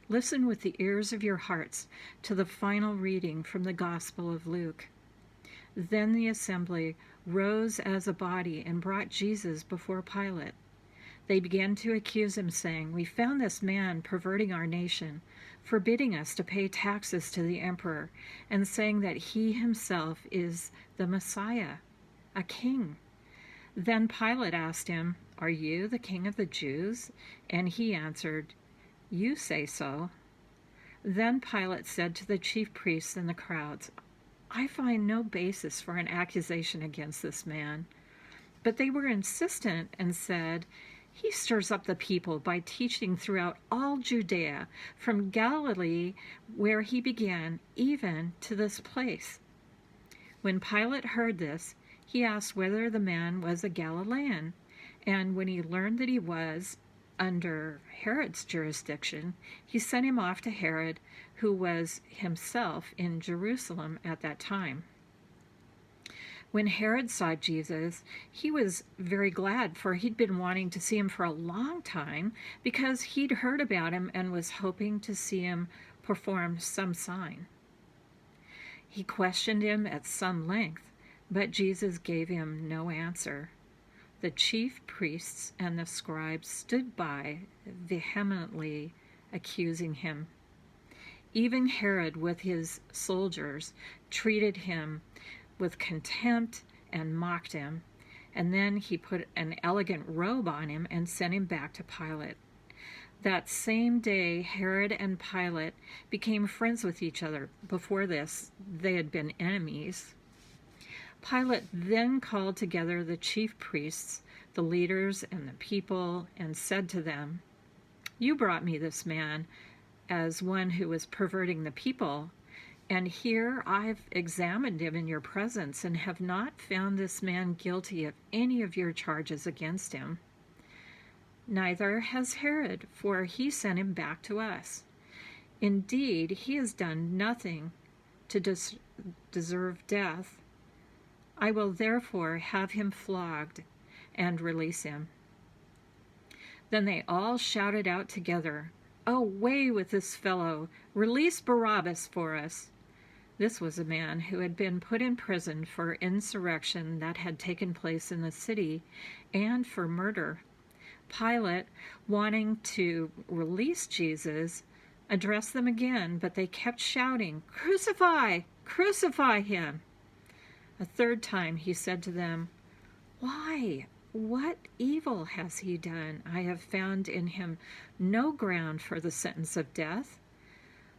Listen with the ears of your hearts to the final reading from the Gospel of Luke. Then the assembly rose as a body and brought Jesus before Pilate. They began to accuse him, saying, "We found this man perverting our nation, forbidding us to pay taxes to the emperor, and saying that he himself is the Messiah, a king." Then Pilate asked him, "Are you the king of the Jews?" And he answered, "You say so." Then Pilate said to the chief priests and the crowds, "I find no basis for an accusation against this man." But they were insistent and said, "He stirs up the people by teaching throughout all Judea, from Galilee, where he began, even to this place." When Pilate heard this, he asked whether the man was a Galilean, and when he learned that he was under Herod's jurisdiction, he sent him off to Herod, who was himself in Jerusalem at that time. When Herod saw Jesus, he was very glad, for he'd been wanting to see him for a long time, because he'd heard about him and was hoping to see him perform some sign. He questioned him at some length, but Jesus gave him no answer. The chief priests and the scribes stood by, vehemently accusing him. Even Herod, with his soldiers, treated him with contempt and mocked him, and then he put an elegant robe on him and sent him back to Pilate. That same day, Herod and Pilate became friends with each other. Before this, they had been enemies. Pilate then called together the chief priests, the leaders, and the people, and said to them, "You brought me this man as one who was perverting the people, and here I've examined him in your presence and have not found this man guilty of any of your charges against him. Neither has Herod, for he sent him back to us. Indeed, he has done nothing to deserve death. I will therefore have him flogged and release him." Then they all shouted out together, "Away with this fellow! Release Barabbas for us!" This was a man who had been put in prison for insurrection that had taken place in the city and for murder. Pilate, wanting to release Jesus, addressed them again, but they kept shouting, "Crucify! Crucify him!" A third time he said to them, "Why? What evil has he done? I have found in him no ground for the sentence of death.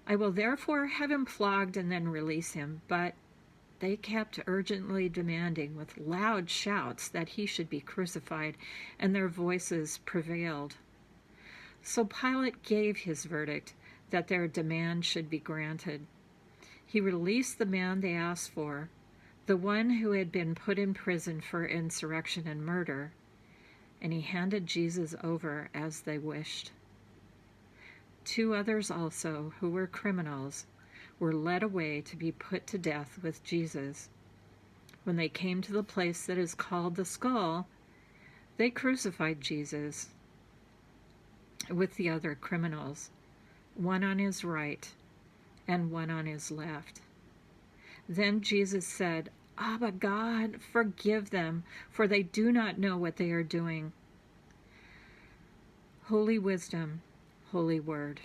I will therefore have him flogged and then release him." But they kept urgently demanding with loud shouts that he should be crucified, and their voices prevailed. So Pilate gave his verdict that their demand should be granted. He released the man they asked for, the one who had been put in prison for insurrection and murder, and he handed Jesus over as they wished. 2 others also, who were criminals, were led away to be put to death with Jesus. When they came to the place that is called the Skull, they crucified Jesus with the other criminals, one on his right and one on his left. Then Jesus said, "Abba, God, forgive them, for they do not know what they are doing." Holy wisdom, holy word.